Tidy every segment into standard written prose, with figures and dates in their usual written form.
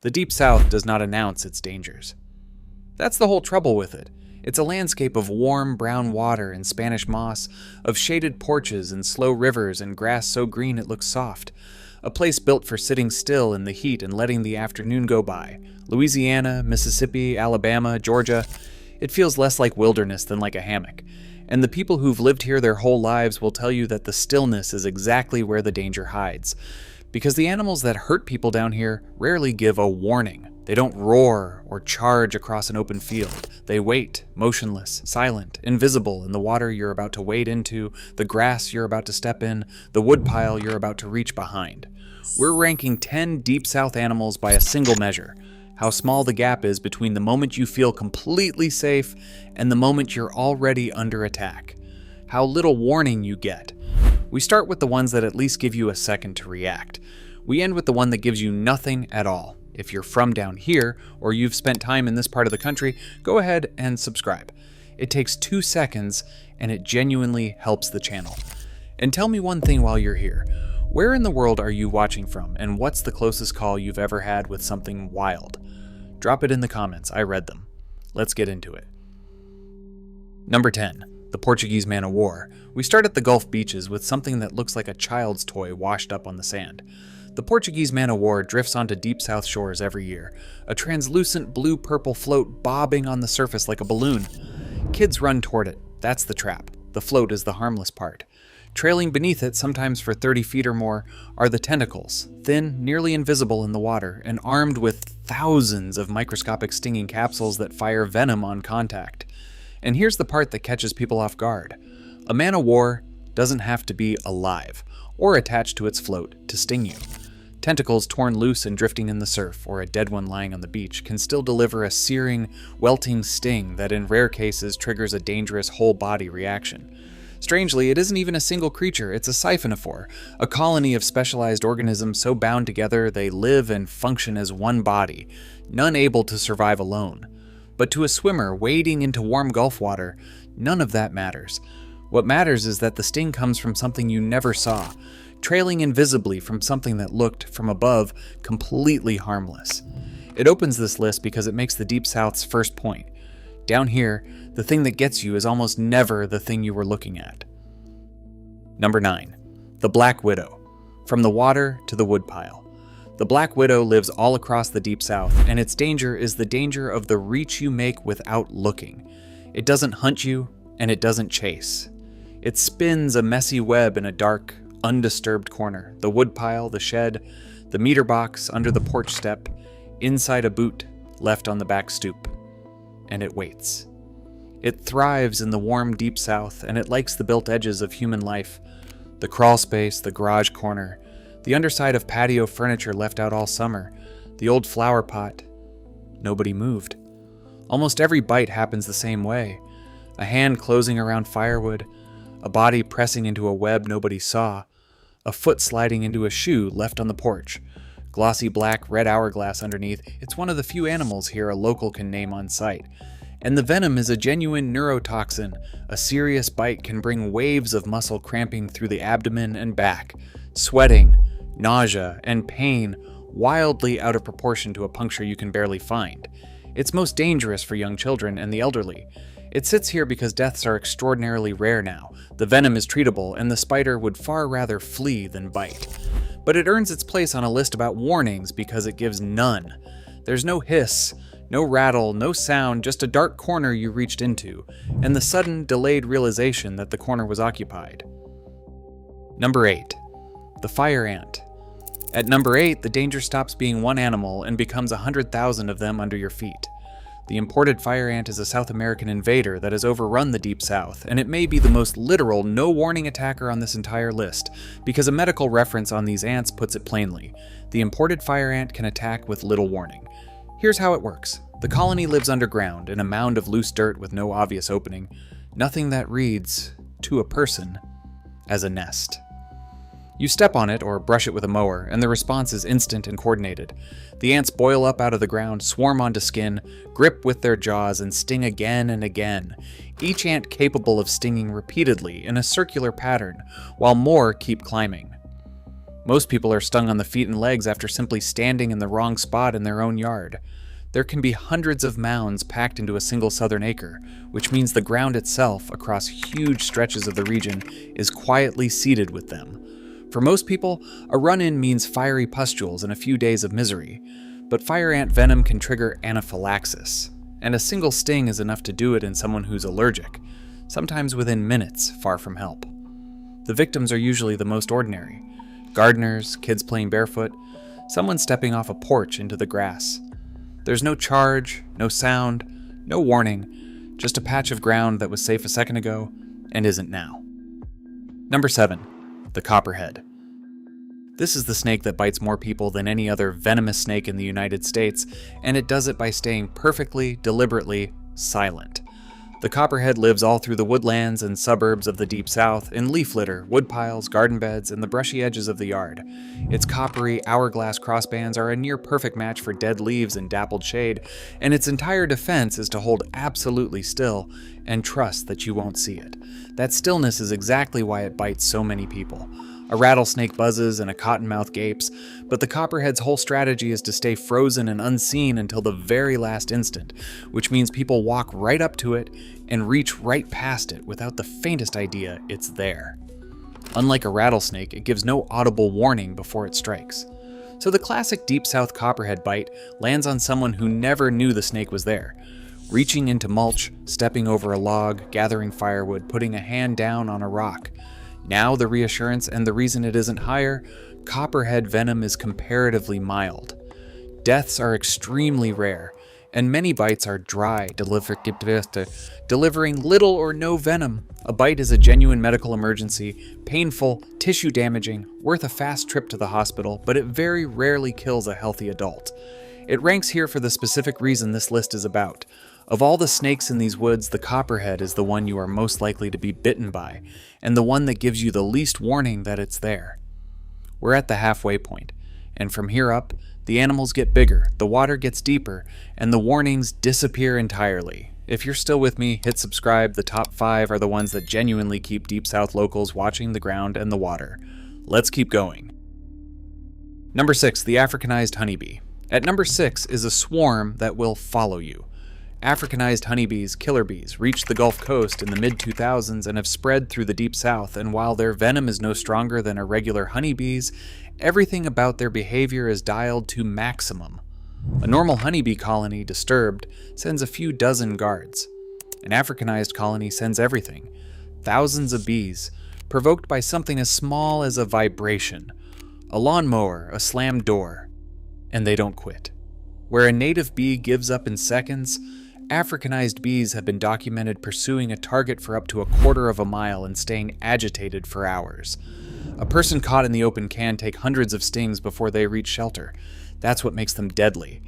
The Deep South does not announce its dangers. That's the whole trouble with it. It's a landscape of warm brown water and Spanish moss, of shaded porches and slow rivers and grass so green it looks soft. A place built for sitting still in the heat and letting the afternoon go by. Louisiana, Mississippi, Alabama, Georgia. It feels less like wilderness than like a hammock. And the people who've lived here their whole lives will tell you that the stillness is exactly where the danger hides. Because the animals that hurt people down here rarely give a warning. They don't roar or charge across an open field. They wait, motionless, silent, invisible in the water you're about to wade into, the grass you're about to step in, the woodpile you're about to reach behind. We're ranking 10 Deep South animals by a single measure: how small the gap is between the moment you feel completely safe and the moment you're already under attack. How little warning you get. We start with the ones that at least give you a second to react. We end with the one that gives you nothing at all. If you're from down here, or you've spent time in this part of the country, go ahead and subscribe. It takes 2 seconds, and it genuinely helps the channel. And tell me one thing while you're here. Where in the world are you watching from, and what's the closest call you've ever had with something wild? Drop it in the comments, I read them. Let's get into it. Number 10, the Portuguese man-o'-war. We start at the Gulf beaches with something that looks like a child's toy washed up on the sand. The Portuguese man-o'-war drifts onto Deep South shores every year, a translucent blue-purple float bobbing on the surface like a balloon. Kids run toward it. That's the trap. The float is the harmless part. Trailing beneath it, sometimes for 30 feet or more, are the tentacles, thin, nearly invisible in the water, and armed with thousands of microscopic stinging capsules that fire venom on contact. And here's the part that catches people off guard. A man-o'-war doesn't have to be alive, or attached to its float, to sting you. Tentacles torn loose and drifting in the surf, or a dead one lying on the beach, can still deliver a searing, welting sting that in rare cases triggers a dangerous whole-body reaction. Strangely, it isn't even a single creature, it's a siphonophore, a colony of specialized organisms so bound together they live and function as one body, none able to survive alone. But to a swimmer wading into warm Gulf water, none of that matters. What matters is that the sting comes from something you never saw, trailing invisibly from something that looked, from above, completely harmless. It opens this list because it makes the Deep South's first point. Down here, the thing that gets you is almost never the thing you were looking at. Number 9, the black widow. From the water to the woodpile. The black widow lives all across the Deep South, and its danger is the danger of the reach you make without looking. It doesn't hunt you, and it doesn't chase. It spins a messy web in a dark, undisturbed corner, the woodpile, the shed, the meter box under the porch step, inside a boot left on the back stoop. And it waits. It thrives in the warm Deep South, and it likes the built edges of human life. The crawl space, the garage corner, the underside of patio furniture left out all summer, the old flower pot. Nobody moved. Almost every bite happens the same way. A hand closing around firewood, a body pressing into a web nobody saw, a foot sliding into a shoe left on the porch. Glossy black red hourglass underneath, it's one of the few animals here a local can name on sight. And the venom is a genuine neurotoxin. A serious bite can bring waves of muscle cramping through the abdomen and back, sweating, nausea, and pain wildly out of proportion to a puncture you can barely find. It's most dangerous for young children and the elderly. It sits here because deaths are extraordinarily rare now. The venom is treatable, and the spider would far rather flee than bite. But it earns its place on a list about warnings because it gives none. There's no hiss, no rattle, no sound, just a dark corner you reached into, and the sudden, delayed realization that the corner was occupied. Number 8, the fire ant. At number 8, the danger stops being one animal and becomes 100,000 of them under your feet. The imported fire ant is a South American invader that has overrun the Deep South, and it may be the most literal, no-warning attacker on this entire list, because a medical reference on these ants puts it plainly. The imported fire ant can attack with little warning. Here's how it works. The colony lives underground, in a mound of loose dirt with no obvious opening, nothing that reads, to a person, as a nest. You step on it or brush it with a mower, and the response is instant and coordinated. The ants boil up out of the ground, swarm onto skin, grip with their jaws, and sting again and again, each ant capable of stinging repeatedly in a circular pattern, while more keep climbing. Most people are stung on the feet and legs after simply standing in the wrong spot in their own yard. There can be hundreds of mounds packed into a single southern acre, which means the ground itself, across huge stretches of the region, is quietly seeded with them. For most people, a run-in means fiery pustules and a few days of misery, but fire ant venom can trigger anaphylaxis, and a single sting is enough to do it in someone who's allergic, sometimes within minutes, far from help. The victims are usually the most ordinary: gardeners, kids playing barefoot, someone stepping off a porch into the grass. There's no charge, no sound, no warning, just a patch of ground that was safe a second ago and isn't now. Number 7. The Copperhead. This is the snake that bites more people than any other venomous snake in the United States, and it does it by staying perfectly, deliberately silent. The Copperhead lives all through the woodlands and suburbs of the Deep South, in leaf litter, woodpiles, garden beds, and the brushy edges of the yard. Its coppery, hourglass crossbands are a near-perfect match for dead leaves and dappled shade, and its entire defense is to hold absolutely still and trust that you won't see it. That stillness is exactly why it bites so many people. A rattlesnake buzzes and a cottonmouth gapes, but the Copperhead's whole strategy is to stay frozen and unseen until the very last instant, which means people walk right up to it and reach right past it without the faintest idea it's there. Unlike a rattlesnake, it gives no audible warning before it strikes. So the classic Deep South Copperhead bite lands on someone who never knew the snake was there, reaching into mulch, stepping over a log, gathering firewood, putting a hand down on a rock. Now the reassurance and the reason it isn't higher: Copperhead venom is comparatively mild. Deaths are extremely rare, and many bites are dry, delivering little or no venom. A bite is a genuine medical emergency, painful, tissue damaging, worth a fast trip to the hospital, but it very rarely kills a healthy adult. It ranks here for the specific reason this list is about. Of all the snakes in these woods, the Copperhead is the one you are most likely to be bitten by, and the one that gives you the least warning that it's there. We're at the halfway point, and from here up, the animals get bigger, the water gets deeper, and the warnings disappear entirely. If you're still with me, hit subscribe. The top 5 are the ones that genuinely keep Deep South locals watching the ground and the water. Let's keep going. Number 6, the Africanized honeybee. At number 6 is a swarm that will follow you. Africanized honeybees, killer bees, reached the Gulf Coast in the mid-2000s and have spread through the Deep South, and while their venom is no stronger than a regular honeybee's, everything about their behavior is dialed to maximum. A normal honeybee colony, disturbed, sends a few dozen guards. An Africanized colony sends everything. Thousands of bees, provoked by something as small as a vibration, a lawnmower, a slammed door, and they don't quit. Where a native bee gives up in seconds, Africanized bees have been documented pursuing a target for up to a quarter of a mile and staying agitated for hours. A person caught in the open can take hundreds of stings before they reach shelter. That's what makes them deadly.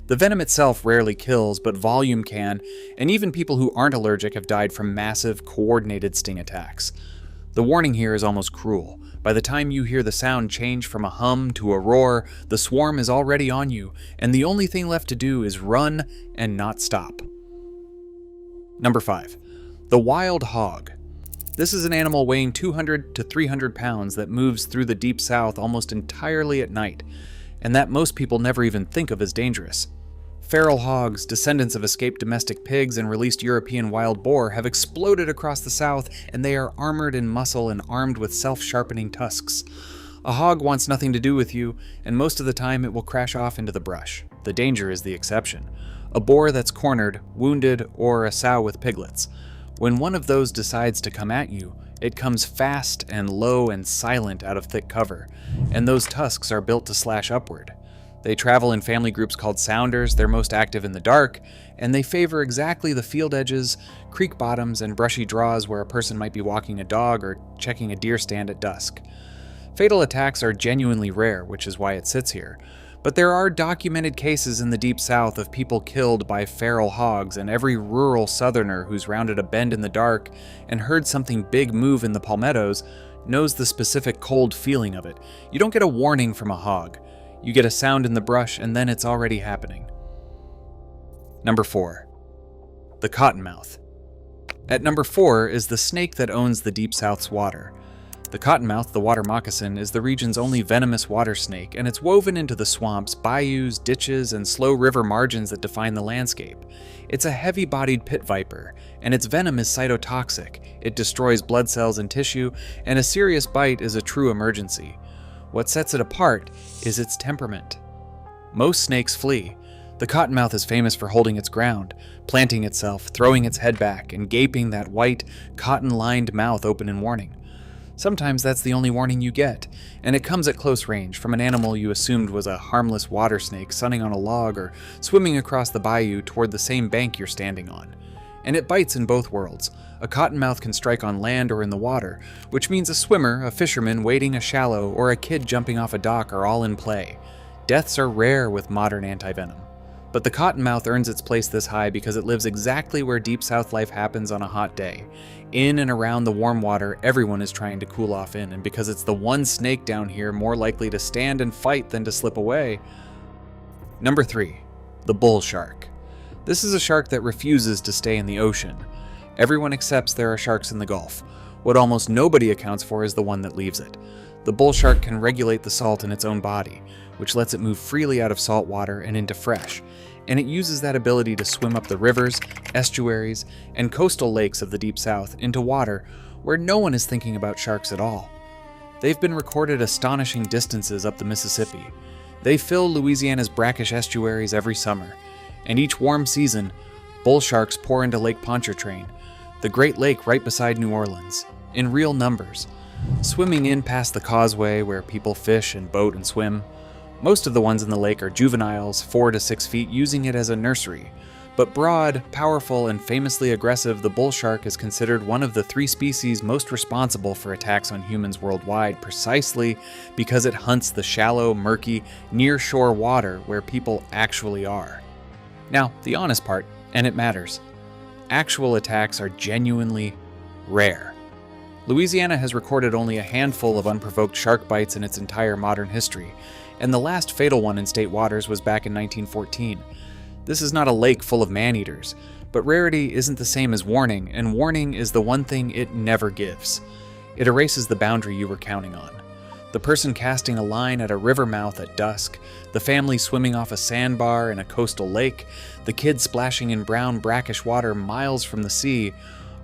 The venom itself rarely kills, but volume can, and even people who aren't allergic have died from massive, coordinated sting attacks. The warning here is almost cruel. By the time you hear the sound change from a hum to a roar, the swarm is already on you, and the only thing left to do is run and not stop. Number 5. The wild hog. This is an animal weighing 200 to 300 pounds that moves through the Deep South almost entirely at night, and that most people never even think of as dangerous. Feral hogs, descendants of escaped domestic pigs and released European wild boar, have exploded across the South, and they are armored in muscle and armed with self-sharpening tusks. A hog wants nothing to do with you, and most of the time it will crash off into the brush. The danger is the exception. A boar that's cornered, wounded, or a sow with piglets. When one of those decides to come at you, it comes fast and low and silent out of thick cover, and those tusks are built to slash upward. They travel in family groups called sounders, they're most active in the dark, and they favor exactly the field edges, creek bottoms, and brushy draws where a person might be walking a dog or checking a deer stand at dusk. Fatal attacks are genuinely rare, which is why it sits here. But there are documented cases in the Deep South of people killed by feral hogs, and every rural southerner who's rounded a bend in the dark and heard something big move in the palmettos knows the specific cold feeling of it. You don't get a warning from a hog. You get a sound in the brush, and then it's already happening. Number 4. The Cottonmouth. At number 4 is the snake that owns the Deep South's water. The cottonmouth, the water moccasin, is the region's only venomous water snake, and it's woven into the swamps, bayous, ditches, and slow river margins that define the landscape. It's a heavy-bodied pit viper, and its venom is cytotoxic. It destroys blood cells and tissue, and a serious bite is a true emergency. What sets it apart is its temperament. Most snakes flee. The cottonmouth is famous for holding its ground, planting itself, throwing its head back, and gaping that white, cotton-lined mouth open in warning. Sometimes that's the only warning you get, and it comes at close range from an animal you assumed was a harmless water snake sunning on a log or swimming across the bayou toward the same bank you're standing on. And it bites in both worlds. A cottonmouth can strike on land or in the water, which means a swimmer, a fisherman wading a shallow, or a kid jumping off a dock are all in play. Deaths are rare with modern antivenom. But the cottonmouth earns its place this high because it lives exactly where Deep South life happens on a hot day. In and around the warm water, everyone is trying to cool off in, and because it's the one snake down here more likely to stand and fight than to slip away. Number 3. The bull shark. This is a shark that refuses to stay in the ocean. Everyone accepts there are sharks in the Gulf. What almost nobody accounts for is the one that leaves it. The bull shark can regulate the salt in its own body, which lets it move freely out of salt water and into fresh, and it uses that ability to swim up the rivers, estuaries, and coastal lakes of the Deep South into water where no one is thinking about sharks at all. They've been recorded astonishing distances up the Mississippi. They fill Louisiana's brackish estuaries every summer, and each warm season, bull sharks pour into Lake Pontchartrain, the Great Lake right beside New Orleans, in real numbers, swimming in past the causeway where people fish and boat and swim. Most of the ones in the lake are juveniles, 4 to 6 feet, using it as a nursery. But broad, powerful, and famously aggressive, the bull shark is considered one of the 3 species most responsible for attacks on humans worldwide, precisely because it hunts the shallow, murky, near-shore water where people actually are. Now, the honest part, and it matters. Actual attacks are genuinely rare. Louisiana has recorded only a handful of unprovoked shark bites in its entire modern history, and the last fatal one in state waters was back in 1914. This is not a lake full of man-eaters, but rarity isn't the same as warning, and warning is the one thing it never gives. It erases the boundary you were counting on. The person casting a line at a river mouth at dusk, the family swimming off a sandbar in a coastal lake, the kid splashing in brown brackish water miles from the sea,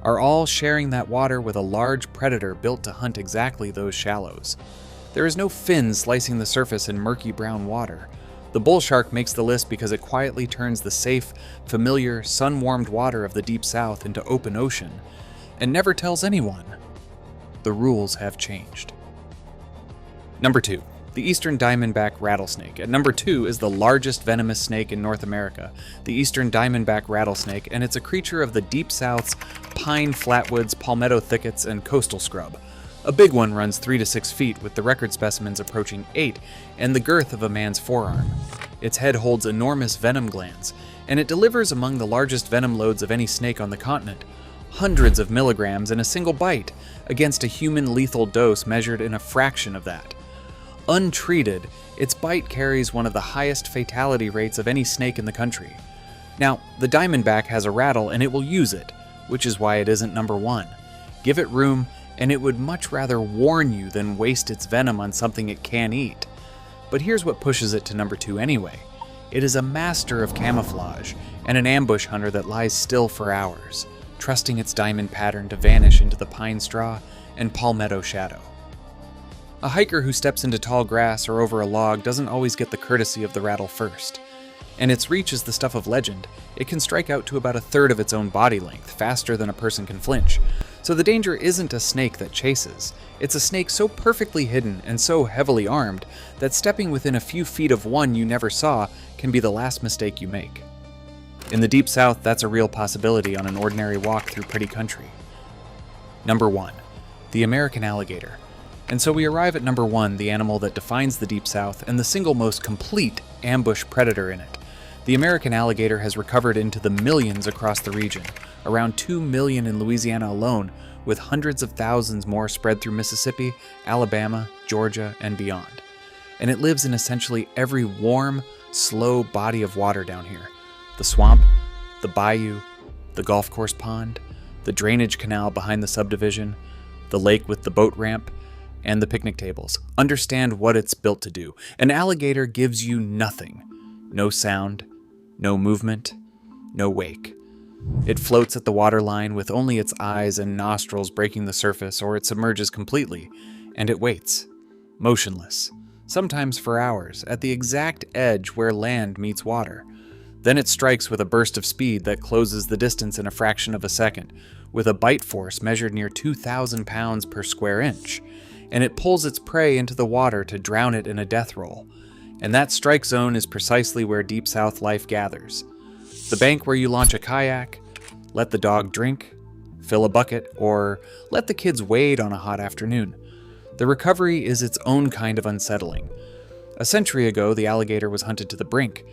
are all sharing that water with a large predator built to hunt exactly those shallows. There is no fin slicing the surface in murky brown water. The bull shark makes the list because it quietly turns the safe, familiar, sun-warmed water of the Deep South into open ocean, and never tells anyone. The rules have changed. Number 2. The eastern diamondback rattlesnake. At number 2 is the largest venomous snake in North America, the eastern diamondback rattlesnake, and it's a creature of the Deep South's pine flatwoods, palmetto thickets, and coastal scrub. A big one runs 3 to 6 feet, with the record specimens approaching 8 and the girth of a man's forearm. Its head holds enormous venom glands, and it delivers among the largest venom loads of any snake on the continent, hundreds of milligrams in a single bite, against a human lethal dose measured in a fraction of that. Untreated, its bite carries one of the highest fatality rates of any snake in the country. Now, the diamondback has a rattle and it will use it, which is why it isn't number 1. Give it room, and it would much rather warn you than waste its venom on something it can't eat. But here's what pushes it to number 2 anyway. It is a master of camouflage, and an ambush hunter that lies still for hours, trusting its diamond pattern to vanish into the pine straw and palmetto shadow. A hiker who steps into tall grass or over a log doesn't always get the courtesy of the rattle first. And its reach is the stuff of legend. It can strike out to about 1/3 of its own body length, faster than a person can flinch. So the danger isn't a snake that chases. It's a snake so perfectly hidden and so heavily armed that stepping within a few feet of one you never saw can be the last mistake you make. In the Deep South, that's a real possibility on an ordinary walk through pretty country. Number 1. The American alligator. And so we arrive at number 1, the animal that defines the Deep South and the single most complete ambush predator in it. The American alligator has recovered into the millions across the region, around 2 million in Louisiana alone, with hundreds of thousands more spread through Mississippi, Alabama, Georgia, and beyond. And it lives in essentially every warm, slow body of water down here. The swamp, the bayou, the golf course pond, the drainage canal behind the subdivision, the lake with the boat ramp, and the picnic tables. Understand what it's built to do. An alligator gives you nothing. No sound, no movement, no wake. It floats at the waterline with only its eyes and nostrils breaking the surface, or it submerges completely, and it waits, motionless, sometimes for hours, at the exact edge where land meets water. Then it strikes with a burst of speed that closes the distance in a fraction of a second, with a bite force measured near 2,000 pounds per square inch, and it pulls its prey into the water to drown it in a death roll. And that strike zone is precisely where Deep South life gathers. The bank where you launch a kayak, let the dog drink, fill a bucket, or let the kids wade on a hot afternoon. The recovery is its own kind of unsettling. A century ago, the alligator was hunted to the brink.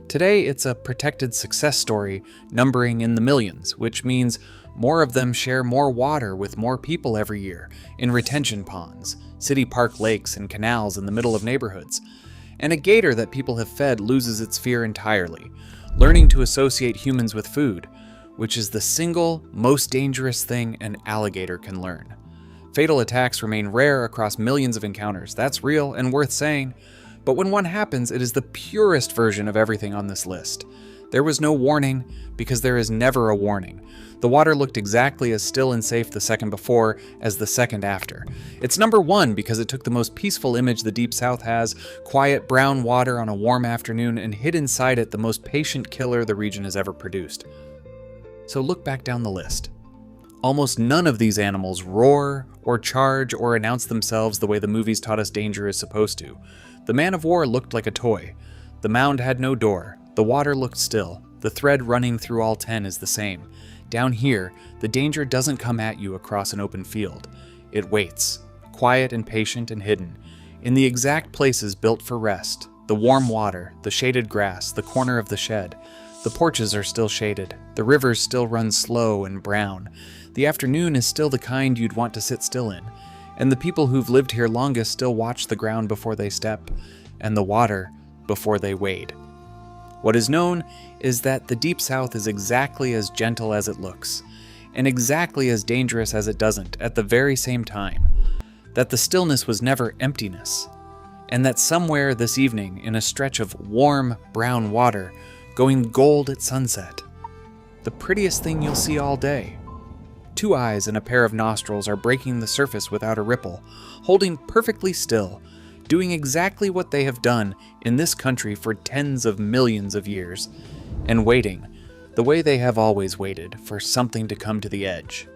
Today, it's a protected success story numbering in the millions, which means more of them share more water with more people every year in retention ponds, city park lakes, and canals in the middle of neighborhoods. And a gator that people have fed loses its fear entirely, learning to associate humans with food, which is the single most dangerous thing an alligator can learn. Fatal attacks remain rare across millions of encounters. That's real and worth saying. But when one happens, it is the purest version of everything on this list. There was no warning, because there is never a warning. The water looked exactly as still and safe the second before as the second after. It's number one because it took the most peaceful image the Deep South has, quiet brown water on a warm afternoon, and hid inside it the most patient killer the region has ever produced. So look back down the list. Almost none of these animals roar or charge or announce themselves the way the movies taught us danger is supposed to. The man of war looked like a toy. The mound had no door. The water looked still. The thread running through all 10 is the same. Down here, the danger doesn't come at you across an open field. It waits, quiet and patient and hidden, in the exact places built for rest. The warm water, the shaded grass, the corner of the shed. The porches are still shaded. The rivers still run slow and brown. The afternoon is still the kind you'd want to sit still in. And the people who've lived here longest still watch the ground before they step, and the water before they wade. What is known is that the Deep South is exactly as gentle as it looks, and exactly as dangerous as it doesn't at the very same time. That the stillness was never emptiness, and that somewhere this evening, in a stretch of warm brown water, going gold at sunset, the prettiest thing you'll see all day. 2 eyes and a pair of nostrils are breaking the surface without a ripple, holding perfectly still, doing exactly what they have done in this country for tens of millions of years, and waiting, the way they have always waited, for something to come to the edge.